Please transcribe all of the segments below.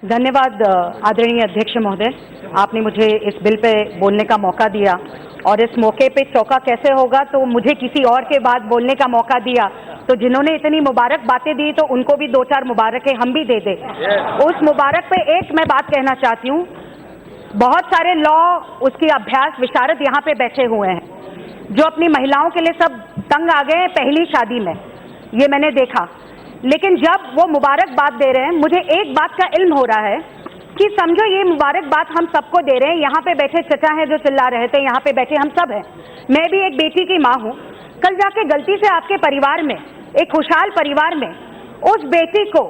धन्यवाद आदरणीय अध्यक्ष महोदय, आपने मुझे इस बिल पे बोलने का मौका दिया और इस मौके पे चौका कैसे होगा तो मुझे किसी और के बाद बोलने का मौका दिया, तो जिन्होंने इतनी मुबारक बातें दी तो उनको भी 2-4 मुबारकें हम भी दे दें। उस मुबारक पे एक मैं बात कहना चाहती हूँ, बहुत सारे लॉ उसकी अभ्यास विशारद यहाँ पे बैठे हुए हैं जो अपनी महिलाओं के लिए सब तंग आ गए हैं पहली शादी में, ये मैंने देखा। लेकिन जब वो मुबारक बात दे रहे हैं, मुझे एक बात का इल्म हो रहा है कि समझो ये मुबारक बात हम सबको दे रहे हैं। यहाँ पे बैठे चचा हैं जो चिल्ला रहे थे, यहाँ पे बैठे हम सब हैं, मैं भी एक बेटी की माँ हूँ। कल जाके गलती से आपके परिवार में, एक खुशहाल परिवार में, उस बेटी को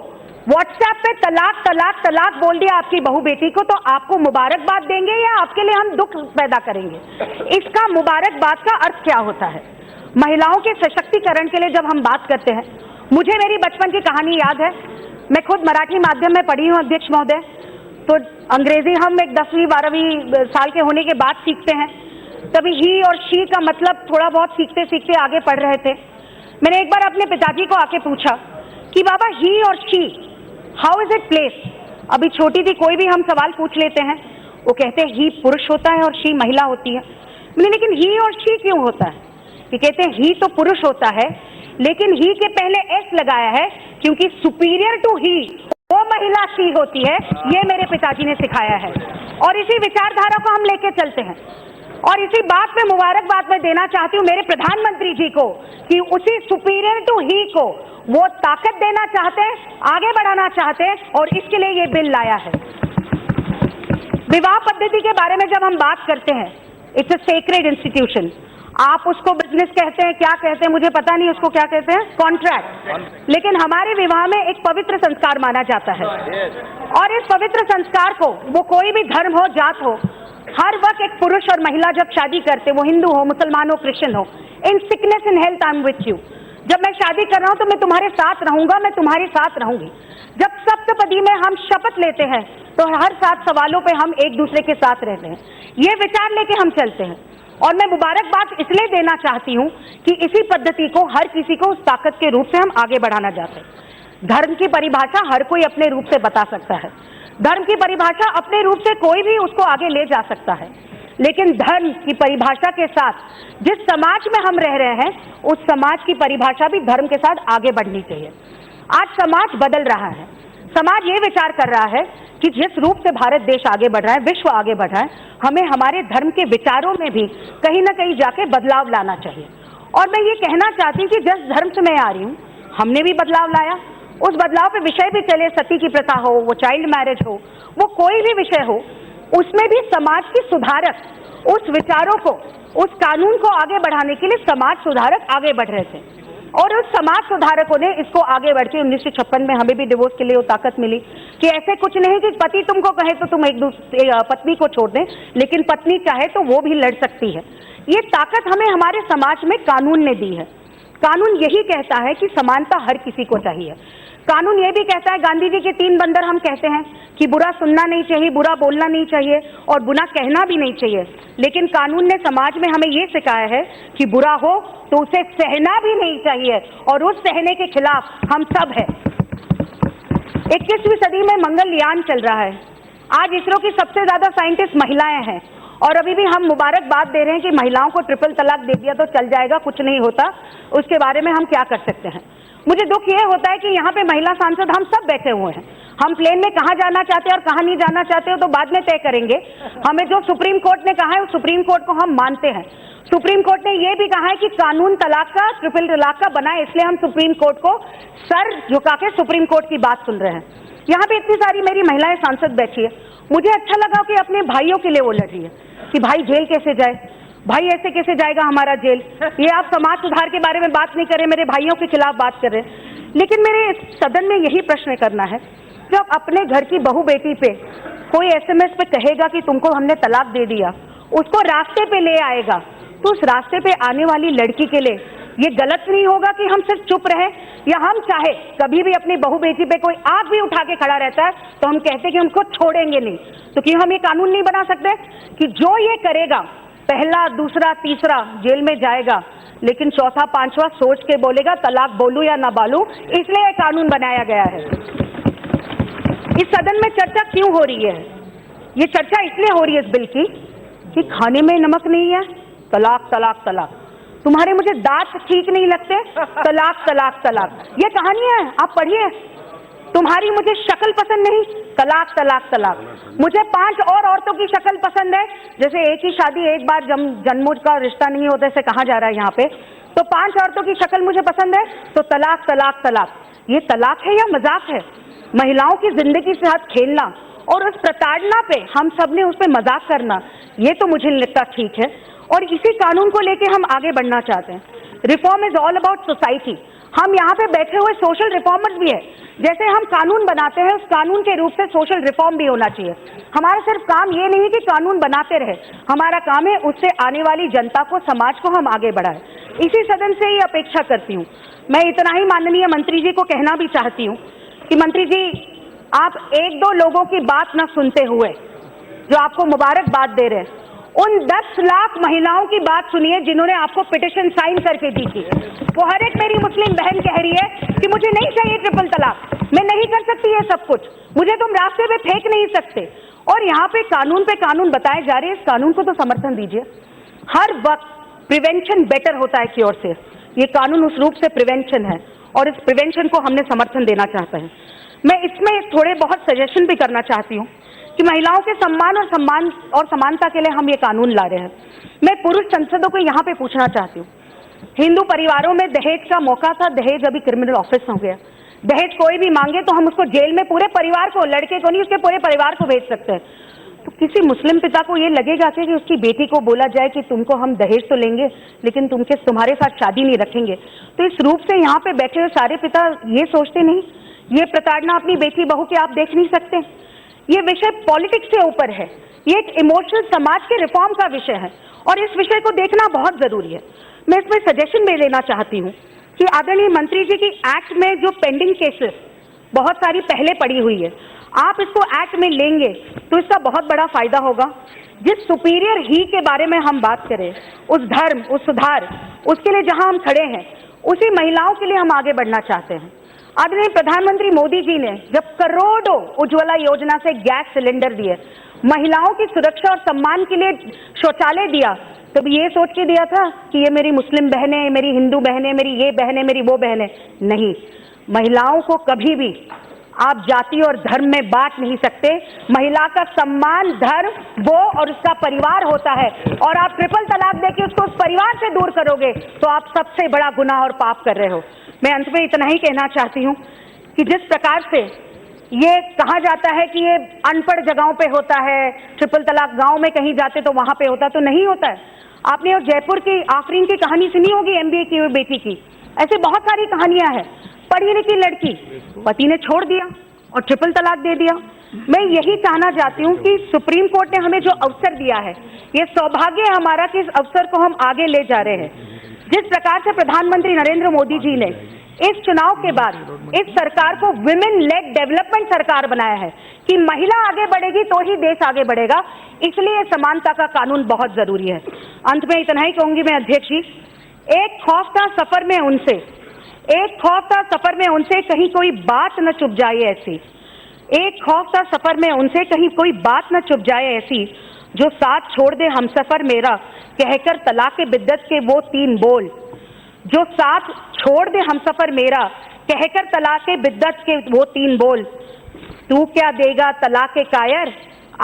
व्हाट्सएप पे तलाक तलाक तलाक बोल दिया आपकी बहू बेटी को, तो आपको मुबारकबाद देंगे या आपके लिए हम दुख पैदा करेंगे? इसका मुबारकबाद का अर्थ क्या होता है? महिलाओं के सशक्तिकरण के लिए जब हम बात करते हैं, मुझे मेरी बचपन की कहानी याद है। मैं खुद मराठी माध्यम में पढ़ी हूँ अध्यक्ष महोदय, तो अंग्रेजी हम एक 10वीं-12वीं साल के होने के बाद सीखते हैं। तभी ही और शी का मतलब थोड़ा बहुत सीखते सीखते आगे पढ़ रहे थे। मैंने एक बार अपने पिताजी को आके पूछा कि बाबा ही और she how is it place? अभी छोटी थी, कोई भी हम सवाल पूछ लेते हैं, वो कहते हैं ही पुरुष होता है और शी महिला होती है। मैंने लेकिन ही और शी क्यों होता है? ये कहते हैं ही तो पुरुष होता है, लेकिन ही के पहले एस लगाया है क्योंकि सुपीरियर टू ही वो महिला शी होती है। ये मेरे पिताजी ने सिखाया है और इसी विचारधारा को हम लेके चलते हैं। और इसी बात में मुबारकबाद मैं देना चाहती हूँ मेरे प्रधानमंत्री जी को कि उसी सुपीरियर टू ही को वो ताकत देना चाहते हैं, आगे बढ़ाना चाहते हैं और इसके लिए ये बिल लाया है। विवाह पद्धति के बारे में जब हम बात करते हैं, इट्स अ सेक्रेड इंस्टीट्यूशन। आप उसको बिजनेस कहते हैं, क्या कहते हैं मुझे पता नहीं, उसको क्या कहते हैं, कॉन्ट्रैक्ट। लेकिन हमारे विवाह में एक पवित्र संस्कार माना जाता है और इस पवित्र संस्कार को, वो कोई भी धर्म हो, जात हो, हर वक्त एक पुरुष और महिला जब शादी करते, वो हिंदू हो, मुसलमान हो, क्रिश्चियन हो, in sickness in health I am with you. जब मैं शादी कर रहा हूं तो मैं तुम्हारे साथ रहूंगा, मैं तुम्हारे साथ रहूंगी। जब सप्तपदी में हम शपथ लेते हैं तो हर 7 सवालों पे हम एक दूसरे के साथ रहते हैं। ये विचार लेके हम चलते हैं और मैं मुबारकबाद इसलिए देना चाहती हूं कि इसी पद्धति को हर किसी को उस ताकत के रूप से हम आगे बढ़ाना चाहते हैं। धर्म की परिभाषा हर कोई अपने रूप से बता सकता है, धर्म की परिभाषा अपने रूप से कोई भी उसको आगे ले जा सकता है, लेकिन धर्म की परिभाषा के साथ जिस समाज में हम रह रहे हैं, उस समाज की परिभाषा भी धर्म के साथ आगे बढ़नी चाहिए। आज समाज बदल रहा है, समाज ये विचार कर रहा है कि जिस रूप से भारत देश आगे बढ़ रहा है, विश्व आगे बढ़ रहा है, हमें हमारे धर्म के विचारों में भी कहीं ना कहीं जाके बदलाव लाना चाहिए। और मैं ये कहना चाहती हूँ कि जिस धर्म से मैं आ रही हूँ, हमने भी बदलाव लाया। उस बदलाव पे विषय भी चले, सती की प्रथा हो, वो चाइल्ड मैरिज हो, वो कोई भी विषय हो, उसमें भी समाज की सुधारक उस विचारों को, उस कानून को आगे बढ़ाने के लिए समाज सुधारक आगे बढ़ रहे थे और उस समाज सुधारकों ने इसको आगे बढ़ के 1956 में हमें भी डिवोर्स के लिए वो ताकत मिली कि ऐसे कुछ नहीं कि पति तुमको कहे तो तुम एक दूसरे पत्नी को छोड़ दें, लेकिन पत्नी चाहे तो वो भी लड़ सकती है। ये ताकत हमें हमारे समाज में कानून ने दी है। कानून यही कहता है कि समानता हर किसी को चाहिए। कानून ये भी कहता है, गांधी जी के 3 बंदर हम कहते हैं कि बुरा सुनना नहीं चाहिए, बुरा बोलना नहीं चाहिए और बुरा कहना भी नहीं चाहिए, लेकिन कानून ने समाज में हमें ये सिखाया है कि बुरा हो तो उसे सहना भी नहीं चाहिए और उस सहने के खिलाफ हम सब हैं। 21वीं सदी में मंगलयान चल रहा है। आज इसरो की सबसे ज्यादा साइंटिस्ट महिलाएं हैं और अभी भी हम मुबारकबाद दे रहे हैं कि महिलाओं को ट्रिपल तलाक दे दिया तो चल जाएगा, कुछ नहीं होता, उसके बारे में हम क्या कर सकते हैं। मुझे दुख ये होता है कि यहाँ पे महिला सांसद हम सब बैठे हुए हैं। हम प्लेन में कहाँ जाना चाहते हैं और कहाँ नहीं जाना चाहते हो तो बाद में तय करेंगे। हमें जो सुप्रीम कोर्ट ने कहा है, उस सुप्रीम कोर्ट को हम मानते हैं। सुप्रीम कोर्ट ने ये भी कहा है कि कानून तलाक का, ट्रिपल तलाक का बना है, इसलिए हम सुप्रीम कोर्ट को सर झुका के सुप्रीम कोर्ट की बात सुन रहे हैं। यहाँ पे इतनी सारी मेरी महिलाएं सांसद बैठी है, मुझे अच्छा लगा कि अपने भाइयों के लिए वो लड़ रही है कि भाई जेल कैसे जाए, भाई ऐसे कैसे जाएगा हमारा जेल। ये आप समाज सुधार के बारे में बात नहीं कर रहे, मेरे भाइयों के खिलाफ बात कर रहे हैं। लेकिन मेरे इस सदन में यही प्रश्न करना है, जब अपने घर की बहू बेटी पे कोई SMS पे कहेगा कि तुमको हमने तलाक दे दिया, उसको रास्ते पे ले आएगा, तो उस रास्ते पे आने वाली लड़की के लिए ये गलत नहीं होगा कि हम सिर्फ चुप रहे? या हम चाहे कभी भी अपनी बहू बेटी पे कोई आग भी उठा के खड़ा रहता है तो हम कहते कि हमको छोड़ेंगे नहीं, तो क्यों हम ये कानून नहीं बना सकते कि जो ये करेगा पहला, दूसरा, तीसरा जेल में जाएगा, लेकिन चौथा, 5वां सोच के बोलेगा तलाक बोलूं या ना बोलूं, इसलिए कानून बनाया गया है। इस सदन में चर्चा क्यों हो रही है? ये चर्चा इसलिए हो रही है इस बिल की कि खाने में नमक नहीं है, तलाक तलाक तलाक, तुम्हारे मुझे दांत ठीक नहीं लगते, तलाक तलाक तलाक, ये कहानियां हैं, आप पढ़िए। तुम्हारी मुझे शक्ल पसंद नहीं, तलाक तलाक तलाक, मुझे 5 और औरतों की शक्ल पसंद है, जैसे एक ही शादी एक बार जन्मों का रिश्ता नहीं होता, ऐसे कहा जा रहा है यहाँ पे, तो 5 औरतों की शक्ल मुझे पसंद है तो तलाक तलाक तलाक। ये तलाक है या मजाक है? महिलाओं की जिंदगी के साथ खेलना और उस प्रताड़ना पे हम सब ने उस पर मजाक करना, ये तो मुझे नहीं लगता ठीक है। और इसी कानून को लेके हम आगे बढ़ना चाहते हैं। Reform is all about society. हम यहाँ पे बैठे हुए सोशल रिफॉर्मर्स भी है। जैसे हम कानून बनाते हैं, उस कानून के रूप से सोशल रिफॉर्म भी होना चाहिए। हमारा सिर्फ काम ये नहीं कि कानून बनाते रहे, हमारा काम है उससे आने वाली जनता को, समाज को हम आगे बढ़ाएं। इसी सदन से ही अपेक्षा करती हूँ। मैं इतना ही माननीय मंत्री जी को कहना भी चाहती हूँ कि मंत्री जी, आप 1-2 लोगों की बात न सुनते हुए जो आपको मुबारकबाद दे रहे हैं, उन 10 लाख महिलाओं की बात सुनिए जिन्होंने आपको पिटिशन साइन करके दी थी। वो हर एक मेरी मुस्लिम बहन कह रही है कि मुझे नहीं चाहिए ट्रिपल तलाक, मैं नहीं कर सकती ये सब कुछ, मुझे तुम रास्ते पे फेंक नहीं सकते। और यहाँ पे कानून बताए जा रहे हैं, इस कानून को तो समर्थन दीजिए। हर वक्त प्रिवेंशन बेटर होता है क्योर से। ये कानून उस रूप से प्रिवेंशन है और इस प्रिवेंशन को हमने समर्थन देना चाहते हैं। मैं इसमें थोड़े बहुत सजेशन भी करना चाहती हूँ कि महिलाओं के सम्मान और समानता के लिए हम ये कानून ला रहे हैं। मैं पुरुष सांसदों को यहाँ पे पूछना चाहती हूँ, हिंदू परिवारों में दहेज का मौका था, दहेज अभी क्रिमिनल ऑफेंस हो गया। दहेज कोई भी मांगे तो हम उसको जेल में पूरे परिवार को, लड़के को नहीं उसके पूरे परिवार को भेज सकते हैं। तो किसी मुस्लिम पिता को ये लगेगा कि उसकी बेटी को बोला जाए कि तुमको हम दहेज तो लेंगे लेकिन तुम्हारे साथ शादी नहीं रखेंगे? तो इस रूप से यहाँ पे बैठे हुए सारे पिता ये सोचते नहीं, ये प्रताड़ना अपनी बेटी बहू के आप देख नहीं सकते? ये विषय पॉलिटिक्स से ऊपर है, ये एक इमोशनल समाज के रिफॉर्म का विषय है और इस विषय को देखना बहुत जरूरी है। मैं इसमें सजेशन भी लेना चाहती हूँ कि आदरणीय मंत्री जी की एक्ट में जो पेंडिंग केसेस बहुत सारी पहले पड़ी हुई है, आप इसको एक्ट में लेंगे तो इसका बहुत बड़ा फायदा होगा। जिस सुपीरियर ही के बारे में हम बात करें, उस धर्म, उस सुधार, उसके लिए जहां हम खड़े हैं, उसी महिलाओं के लिए हम आगे बढ़ना चाहते हैं। आदरणीय प्रधानमंत्री मोदी जी ने जब करोड़ों उज्ज्वला योजना से गैस सिलेंडर दिए, महिलाओं की सुरक्षा और सम्मान के लिए शौचालय दिया, तब ये सोच के दिया था कि ये मेरी मुस्लिम बहनें, मेरी हिंदू बहनें, मेरी ये बहनें, मेरी वो बहनें? नहीं, महिलाओं को कभी भी आप जाति और धर्म में बांट नहीं सकते। महिला का सम्मान, धर्म वो और उसका परिवार होता है, और आप ट्रिपल तलाक देके उसको उस परिवार से दूर करोगे तो आप सबसे बड़ा गुनाह और पाप कर रहे हो। मैं अंत में इतना ही कहना चाहती हूँ कि जिस प्रकार से ये कहा जाता है कि ये अनपढ़ जगहों पे होता है, ट्रिपल तलाक गांव में कहीं जाते तो वहां पे होता, तो नहीं होता है। आपने और जयपुर की आफरीन की कहानी सुनी होगी, MBA की हुई बेटी की, ऐसे बहुत सारी कहानियां हैं। पढ़ी लिखी लड़की, पति ने छोड़ दिया और ट्रिपल तलाक दे दिया। मैं यही कहना चाहती हूँ कि सुप्रीम कोर्ट ने हमें जो अवसर दिया है, ये सौभाग्य है हमारा कि इस अवसर को हम आगे ले जा रहे हैं। जिस प्रकार से प्रधानमंत्री नरेंद्र मोदी जी ने इस चुनाव के बाद इस सरकार को विमेन लेड डेवलपमेंट सरकार बनाया है कि महिला आगे बढ़ेगी तो ही देश आगे बढ़ेगा, इसलिए समानता का कानून बहुत जरूरी है। अंत में इतना ही कहूंगी मैं, अध्यक्ष जी, एक खौफ था सफर में उनसे कहीं कोई बात न चुप जाए ऐसी, एक खौफ था सफर में उनसे कहीं कोई बात न चुप जाए ऐसी, जो साथ छोड़ दे हमसफर मेरा कहकर तलाक बिद्दत के वो 3 बोल, जो साथ छोड़ दे हमसफर मेरा कहकर तलाक बिद्दत के वो 3 बोल। तू क्या देगा तलाक कायर,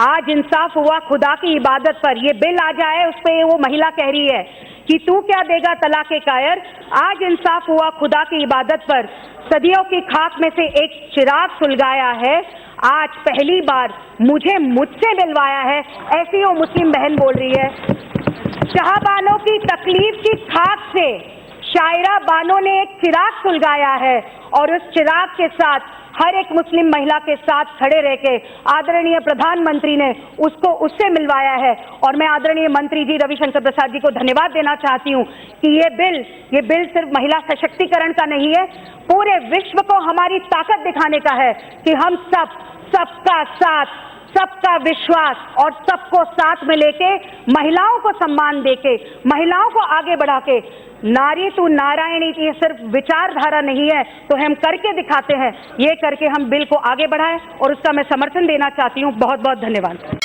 आज इंसाफ हुआ खुदा की इबादत पर। ये बिल आ जाए उस पे वो महिला कह रही है कि तू क्या देगा तलाक कायर, आज इंसाफ हुआ खुदा की इबादत पर। सदियों की खाक में से एक चिराग सुलगाया है, आज पहली बार मुझसे मिलवाया है, ऐसी वो मुस्लिम बहन बोल रही है। शाहबानों की तकलीफ की खाक से शायरा बानो ने एक चिराग सुलगाया है और उस चिराग के साथ हर एक मुस्लिम महिला के साथ खड़े रह के आदरणीय प्रधानमंत्री ने उससे मिलवाया है। और मैं आदरणीय मंत्री जी रविशंकर प्रसाद जी को धन्यवाद देना चाहती हूँ कि ये बिल सिर्फ महिला सशक्तिकरण का नहीं है, पूरे विश्व को हमारी ताकत दिखाने का है कि हम सबका साथ, सबका विश्वास और सबको साथ में लेके, महिलाओं को सम्मान देके, महिलाओं को आगे बढ़ा के, नारी तू नारायणी की सिर्फ विचारधारा नहीं है तो हम करके दिखाते हैं, ये करके हम बिल को आगे बढ़ाएं और उसका मैं समर्थन देना चाहती हूं। बहुत बहुत धन्यवाद।